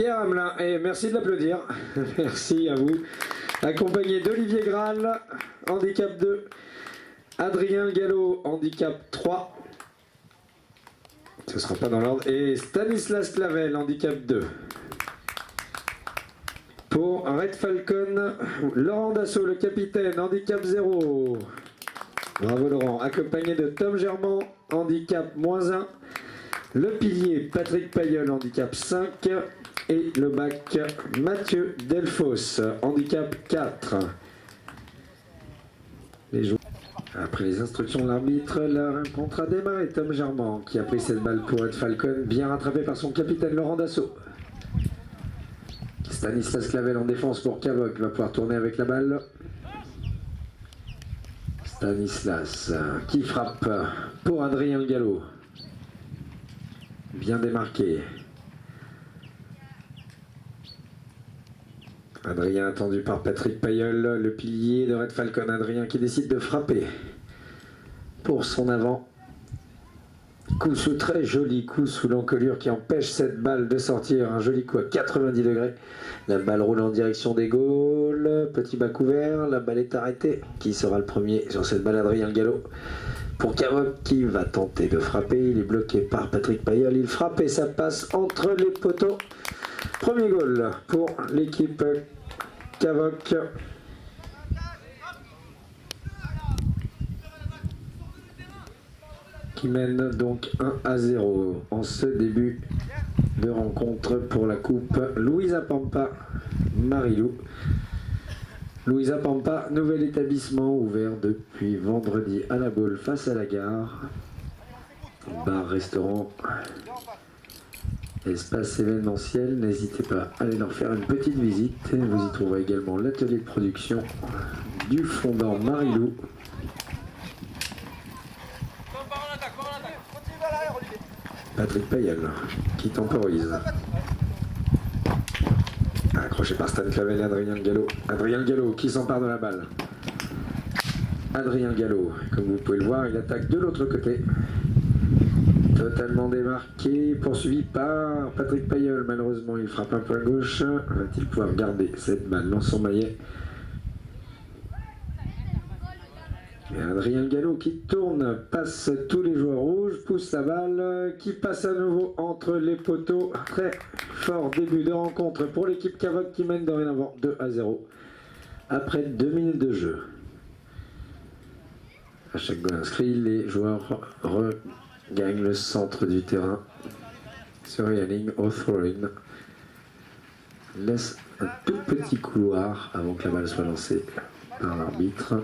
Pierre Hamelin, et merci de l'applaudir. Merci à vous. Accompagné d'Olivier Graal, handicap 2, Adrien Gallo, handicap 3. Ce ne sera pas dans l'ordre. Et Stanislas Clavel, handicap 2. Pour Red Falcon, Laurent Dassault, le capitaine, handicap 0. Bravo Laurent. Accompagné de Tom Germand, handicap -1. Le pilier, Patrick Payeul, handicap 5. Et le bac, Mathieu Delfos, handicap 4. Les joueurs. Après les instructions de l'arbitre, la rencontre a démarré. Tom Germand qui a pris cette balle pour Red Falcon, bien rattrapé par son capitaine Laurent Dassault. Stanislas Clavel en défense pour Cavoc, va pouvoir tourner avec la balle. Stanislas qui frappe pour Adrien Gallo. Bien démarqué. Adrien attendu par Patrick Payeul, le pilier de Red Falcon. Adrien qui décide de frapper pour son avant. Coup sous, très joli coup sous l'encolure qui empêche cette balle de sortir. Un joli coup à 90 degrés. La balle roule en direction des goals. Petit bas couvert, la balle est arrêtée. Qui sera le premier sur cette balle? Adrien Gallo. Pour Cavoc qui va tenter de frapper. Il est bloqué par Patrick Payeul. Il frappe et ça passe entre les poteaux. Premier goal pour l'équipe Cavoc. Qui mène donc 1-0 en ce début de rencontre pour la coupe Louisa Pampa Marilou. Louisa Pampa, nouvel établissement ouvert depuis vendredi à la Baule face à la gare. Bar, restaurant, espace événementiel, n'hésitez pas à aller leur faire une petite visite. Vous y trouverez également l'atelier de production du fondant Marilou. Patrick Payeul qui temporise. Accroché par Stan Clavel et Adrien Gallo. Adrien Gallo qui s'empare de la balle. Adrien Gallo, comme vous pouvez le voir, il attaque de l'autre côté. Totalement démarqué, poursuivi par Patrick Payeul. Malheureusement, il frappe un peu à gauche. Va-t-il pouvoir garder cette balle dans son maillet? Et Adrien Gallo qui tourne, passe tous les joueurs rouges, pousse la balle, qui passe à nouveau entre les poteaux. Très fort début de rencontre pour l'équipe Cavoc qui mène dorénavant 2-0 après 2 minutes de jeu. À chaque goal inscrit, les joueurs regagnent le centre du terrain. Sur la ligne, O'Throwing laisse un tout petit couloir avant que la balle soit lancée par l'arbitre.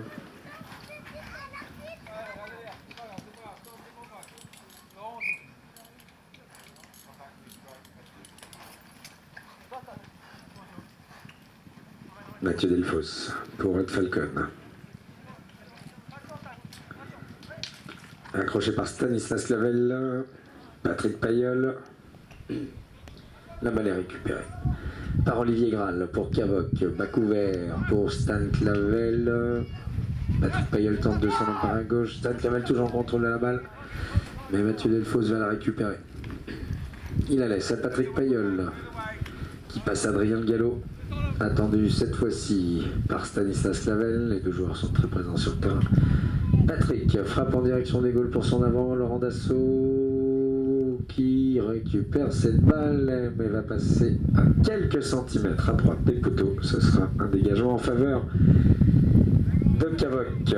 Mathieu Delfos pour Red Falcon. Accroché par Stanislas Clavel, Patrick Payeul. La balle est récupérée par Olivier Graal pour Cavoc. Bas couvert pour Stan Clavel. Patrick Payeul tente de s'en emparer à gauche. Stan Clavel toujours en contrôle de la balle. Mais Mathieu Delfos va la récupérer. Il la laisse à Patrick Payeul qui passe à Adrien Gallo. Attendu cette fois-ci par Stanislas Clavel. Les deux joueurs sont très présents sur le terrain. Patrick frappe en direction des goals pour son avant. Laurent Dassault qui récupère cette balle mais va passer à quelques centimètres à droite des poteaux. Ce sera un dégagement en faveur de Cavoc.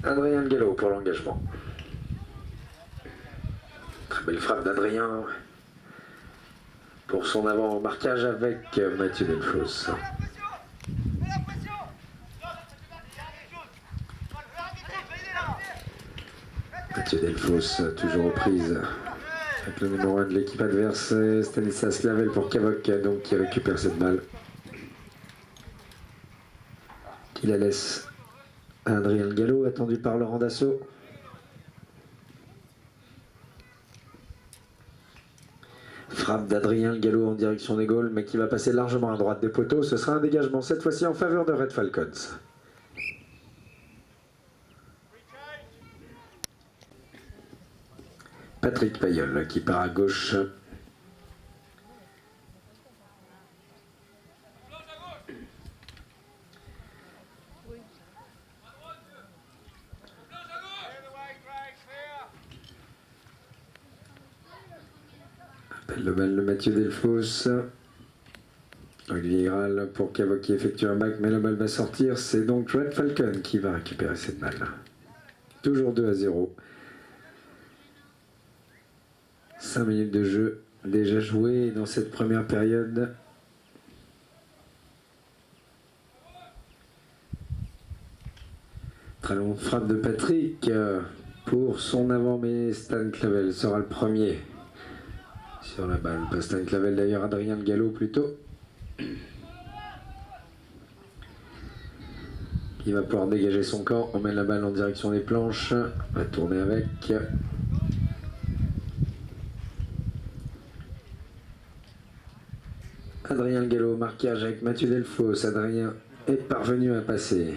Adrien Gallo pour l'engagement. Très belle frappe d'Adrien pour son avant marquage avec Mathieu Delfos. Mathieu Delfos toujours aux prises avec le numéro 1 de l'équipe adverse, Stanislas Clavel pour Cavoc, donc qui récupère cette balle. Qui la laisse à Adrien Gallo, attendu par Laurent Dassault. Frappe d'Adrien Gallo en direction des goals, mais qui va passer largement à droite des poteaux. Ce sera un dégagement, cette fois-ci en faveur de Red Falcons. Patrick Payol qui part à gauche. Appelle le balle de Mathieu Delfos. Olivier Graal pour Cavoc qui effectue un back, mais la balle va sortir. C'est donc Red Falcon qui va récupérer cette balle. Toujours 2-0. 5 minutes de jeu déjà joué dans cette première période. Très longue frappe de Patrick pour son avant, mais Stan Clavel sera le premier sur la balle. Pas Stan Clavel d'ailleurs, Adrien Gallo plutôt. Il va pouvoir dégager son camp, on met la balle en direction des planches, va tourner avec. Adrien Gallo, marquage avec Mathieu Delfos. Adrien est parvenu à passer.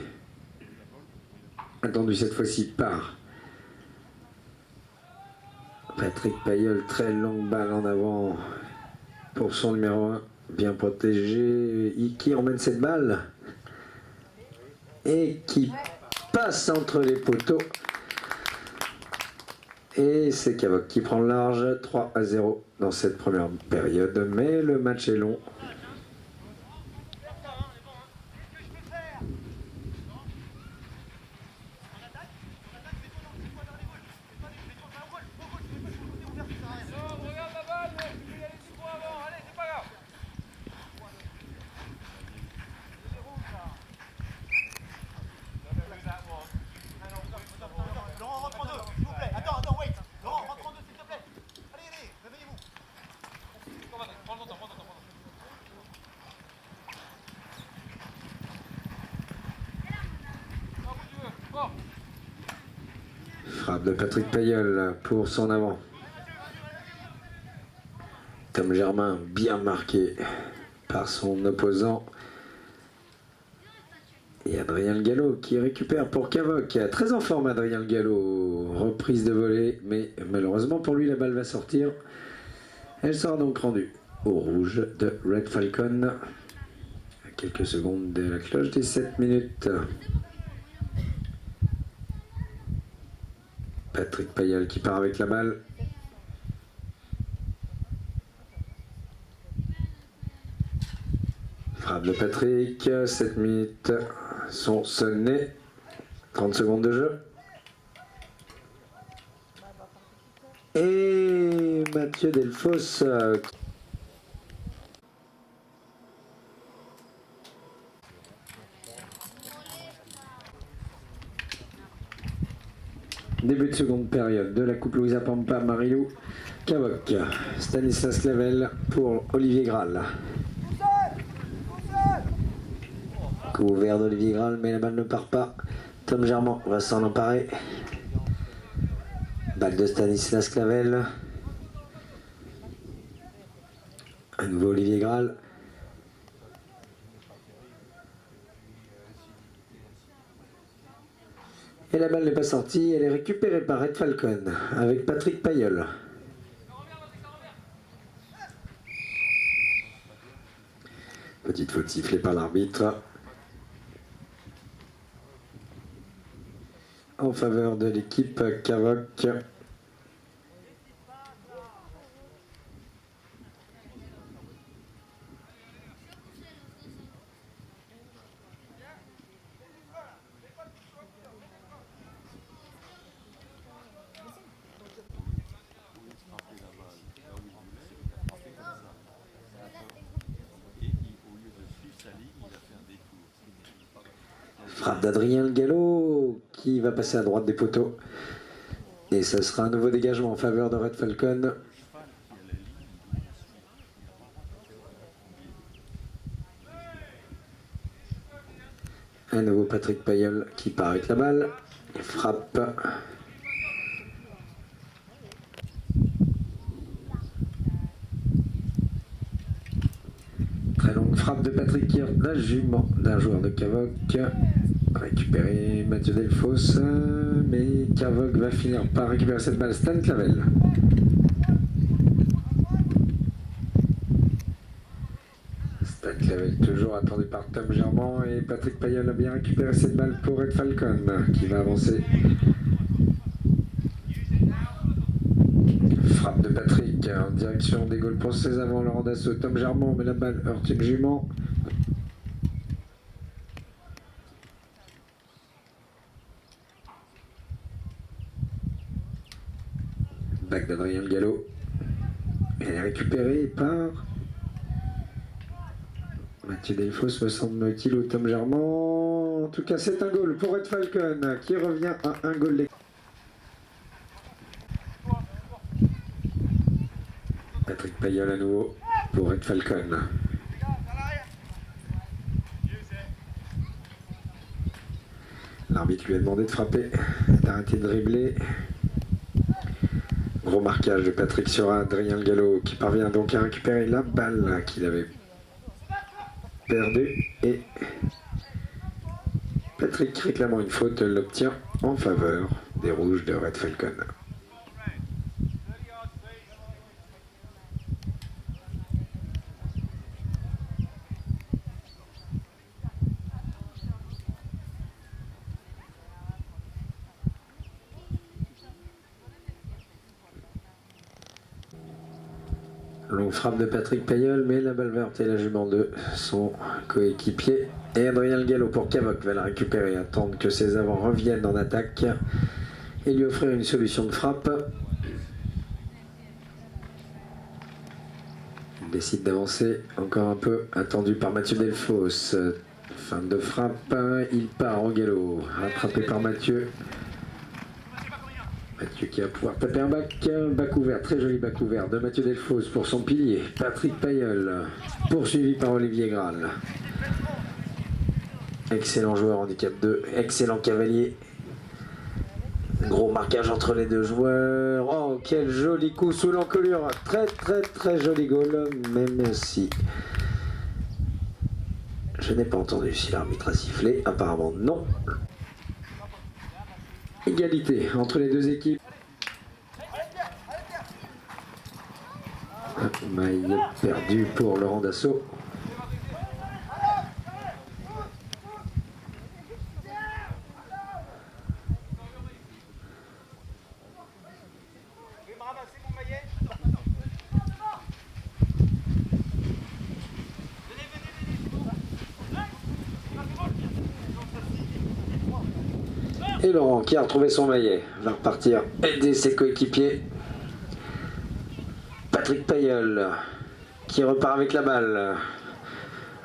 Attendu cette fois-ci par Patrick Payol, très longue balle en avant pour son numéro 1, bien protégé, qui emmène cette balle et qui passe entre les poteaux. Et c'est Cavoc qui prend le large, 3-0 dans cette première période, mais le match est long. Frappe de Patrick Payol pour son avant. Tom Germain bien marqué par son opposant. Et Adrien Gallo qui récupère pour Cavoc. Très en forme Adrien Gallo. Reprise de volée, mais malheureusement pour lui la balle va sortir. Elle sera donc rendue au rouge de Red Falcon. À quelques secondes de la cloche des 7 minutes. Patrick Payol qui part avec la balle. Frappe de Patrick, 7 minutes sont sonnées. 30 secondes de jeu. Et Mathieu Delfos début de seconde période de la Coupe Louisa Pampa, Marilou Cavoc. Stanislas Clavel pour Olivier Graal. Couvert d'Olivier Graal, mais la balle ne part pas. Tom Germain va s'en emparer. Balle de Stanislas Clavel. À nouveau Olivier Graal. Et la balle n'est pas sortie, elle est récupérée par Red Falcon avec Patrick Payol. Petite faute sifflée par l'arbitre en faveur de l'équipe Cavoc. Frappe d'Adrien Gallo qui va passer à droite des poteaux. Et ça sera un nouveau dégagement en faveur de Red Falcon. Un nouveau Patrick Payol qui part avec la balle. Il frappe. Très longue frappe de Patrick qui la jument d'un joueur de Cavoc. Récupérer Mathieu Delfos, mais Cavoc va finir par récupérer cette balle. Stan Clavel Clavel toujours attendu par Tom Germain et Patrick Payol a bien récupéré cette balle pour Red Falcon qui va avancer. Frappe de Patrick en direction des goals pour ses avants. Laurent Dassault, Tom Germain met la balle, heurte une jument. Back d'Adrien Gallo. Elle est récupérée par Mathieu Delfos, me semble-t-il, ou Tom Germain. En tout cas, c'est un goal pour Red Falcon qui revient à un goal. Patrick Payol à nouveau pour Red Falcon. L'arbitre lui a demandé de frapper, d'arrêter de dribbler. Gros marquage de Patrick sur Adrien Gallo qui parvient donc à récupérer la balle qu'il avait perdue. Et Patrick, réclamant une faute, l'obtient en faveur des rouges de Red Falcon. Longue frappe de Patrick Payol, mais la balle va heurter la jument de son coéquipier. Et Adrien Gallo pour Cavoc va la récupérer, attendre que ses avants reviennent en attaque et lui offrir une solution de frappe. Il décide d'avancer encore un peu, attendu par Mathieu Delfos. Fin de frappe, il part en Gallo, rattrapé par Mathieu. Mathieu qui va pouvoir taper un bac ouvert, très joli bac ouvert de Mathieu Delfos pour son pilier. Patrick Payol, poursuivi par Olivier Graal. Excellent joueur handicap 2, excellent cavalier. Gros marquage entre les deux joueurs. Oh, quel joli coup sous l'encolure. Très joli goal, même si je n'ai pas entendu si l'arbitre a sifflé. Apparemment non. Égalité entre les deux équipes. Maille perdue pour Laurent Dassault. Et Laurent, qui a retrouvé son maillet, va repartir aider ses coéquipiers. Patrick Payol, qui repart avec la balle.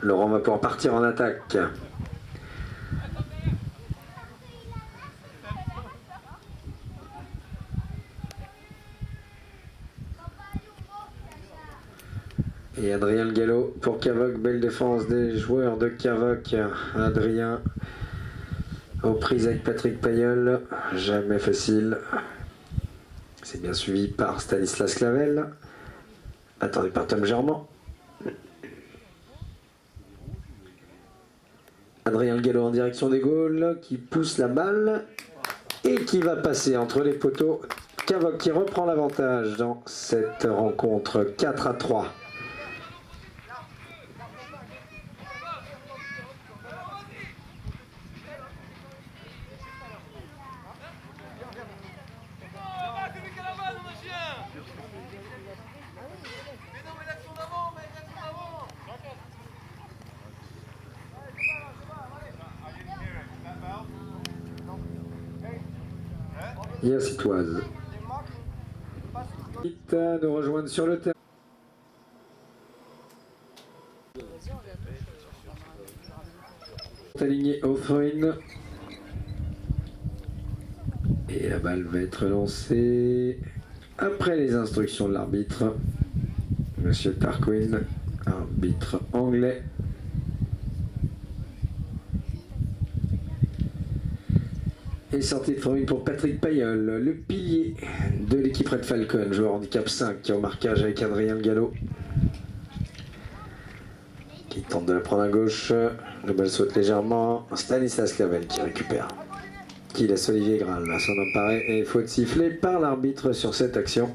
Laurent va pouvoir partir en attaque. Et Adrien Gallo pour Cavoc, belle défense des joueurs de Cavoc. Adrien aux prises avec Patrick Payol, jamais facile. C'est bien suivi par Stanislas Clavel, attendu par Tom Germain. Adrien Gallo en direction des goals, qui pousse la balle et qui va passer entre les poteaux. Cavoc qui reprend l'avantage dans cette rencontre 4-3. Yassitoise. Nous rejoindre sur le terrain. Aligné Offrin. Et la balle va être lancée après les instructions de l'arbitre. Monsieur Tarquin, arbitre anglais. Et sortie de Freud pour Patrick Payol, le pilier de l'équipe Red Falcon, joueur handicap 5 qui est en marquage avec Adrien Gallo. Qui tente de la prendre à gauche, la balle saute légèrement, Stanislas Clavel qui récupère. Qui laisse Olivier Graal à son appareil et faute sifflée par l'arbitre sur cette action.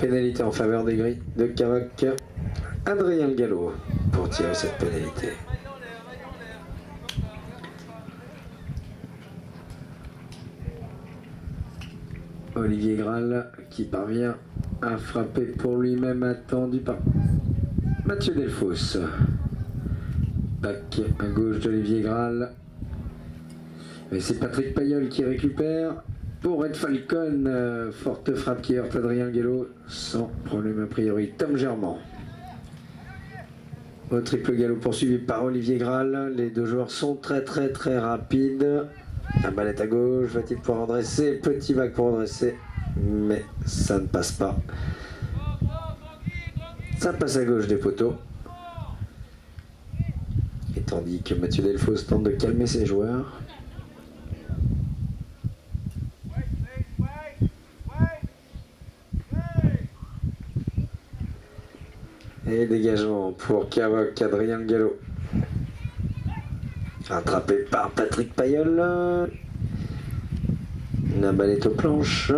Pénalité en faveur des grilles de Cavoc. Adrien Gallo pour tirer cette pénalité. Olivier Graal qui parvient à frapper pour lui-même, attendu par Mathieu Delfosse. Bac à gauche d'Olivier Graal. Et c'est Patrick Payol qui récupère pour Red Falcon. Forte frappe qui heurte Adrien Gallo sans problème a priori. Tom Germain. Au triple galop poursuivi par Olivier Graal. Les deux joueurs sont très rapides. La balle est à gauche, va-t-il pouvoir redresser? Petit bac pour redresser, mais ça ne passe pas. Ça passe à gauche des poteaux. Et tandis que Mathieu Delfosse tente de calmer ses joueurs. Et dégagement pour Cavoc, Adrien Gallo. Attrapé par Patrick Payol. La balle est aux planches.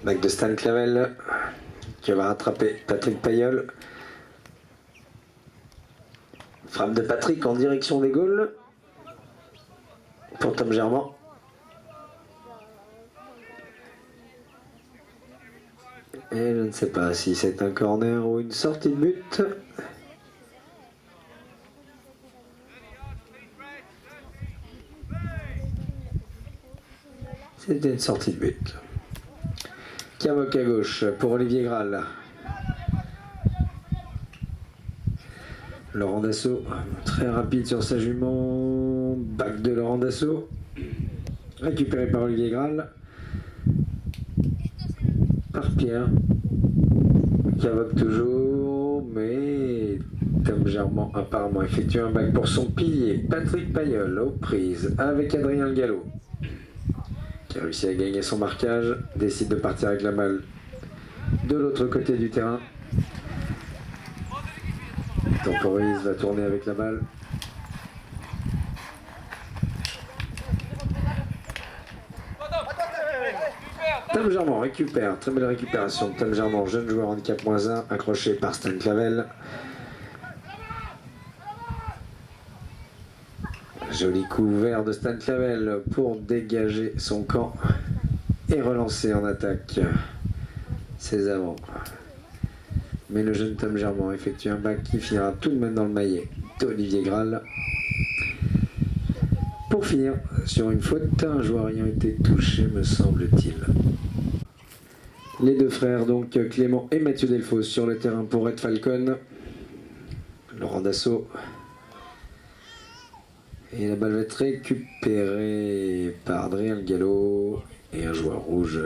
Bac de Stan Clavel qui va rattraper Patrick Payol. Frappe de Patrick en direction des goals pour Tom Germain. Et je ne sais pas si c'est un corner ou une sortie de but. C'était une sortie de but. Cavoc à gauche pour Olivier Graal. Laurent Dassault, très rapide sur sa jument. Bac de Laurent Dassault. Récupéré par Olivier Graal. Par Pierre. Cavoc toujours, mais Tom Germain apparemment effectue un bac pour son pilier. Patrick Payol aux prises avec Adrien Gallo, qui a réussi à gagner son marquage, décide de partir avec la balle de l'autre côté du terrain. Temporise, va tourner avec la balle. Tom Germain récupère, très belle récupération. Tom Germain, jeune joueur handicap -1, accroché par Stan Clavel. Joli coup vert de Stan Clavel pour dégager son camp et relancer en attaque ses avants. Mais le jeune Tom Germain effectue un bac qui finira tout de même dans le maillet d'Olivier Graal. Pour finir sur une faute, un joueur ayant été touché, me semble-t-il. Les deux frères, donc Clément et Mathieu Delfosse, sur le terrain pour Red Falcon. Laurent Dassault. Et la balle va être récupérée par Adrien Gallo. Et un joueur rouge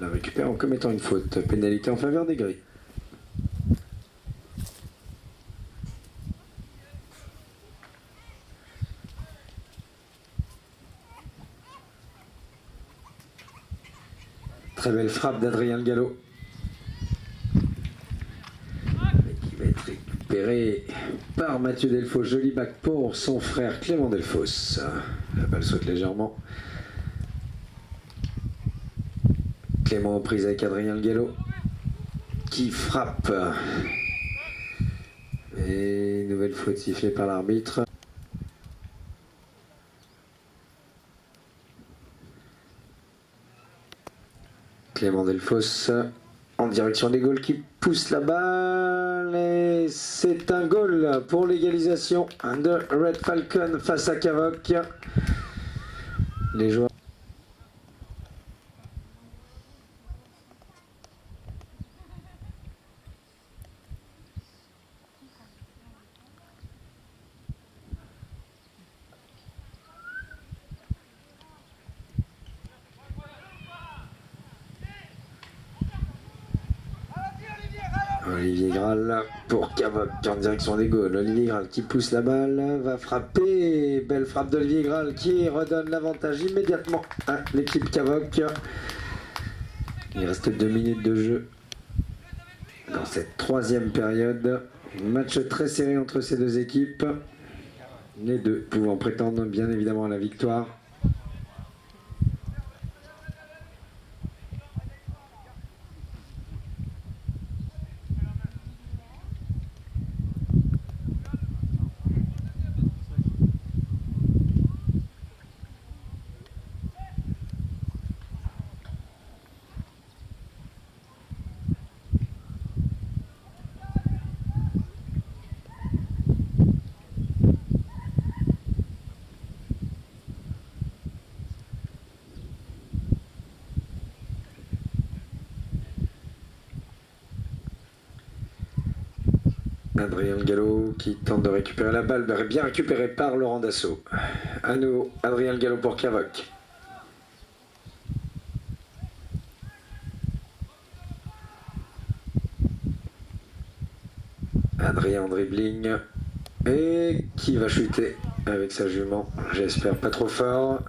la récupère en commettant une faute. Pénalité en faveur des gris. Très belle frappe d'Adrien Gallo. Qui va être récupéré par Mathieu Delfosse. Joli bac pour son frère Clément Delfosse. La balle saute légèrement. Clément en prise avec Adrien Gallo, qui frappe. Et nouvelle faute sifflée par l'arbitre. Clément Delfosse en direction des goals qui pousse la balle. Et c'est un goal pour l'égalisation de Red Falcon face à Cavoc. Les joueurs. Olivier Graal pour Cavoc en direction des goals. Olivier Graal qui pousse la balle, va frapper. Belle frappe d'Olivier Graal qui redonne l'avantage immédiatement à l'équipe Cavoc. Il reste 2 minutes de jeu dans cette troisième période. Match très serré entre ces deux équipes. Les deux pouvant prétendre bien évidemment à la victoire. Adrien Gallo qui tente de récupérer la balle, bien récupérée par Laurent Dassault. À nouveau, Adrien Gallo pour Cavoc. Adrien en dribbling. Et qui va chuter avec sa jument, j'espère pas trop fort.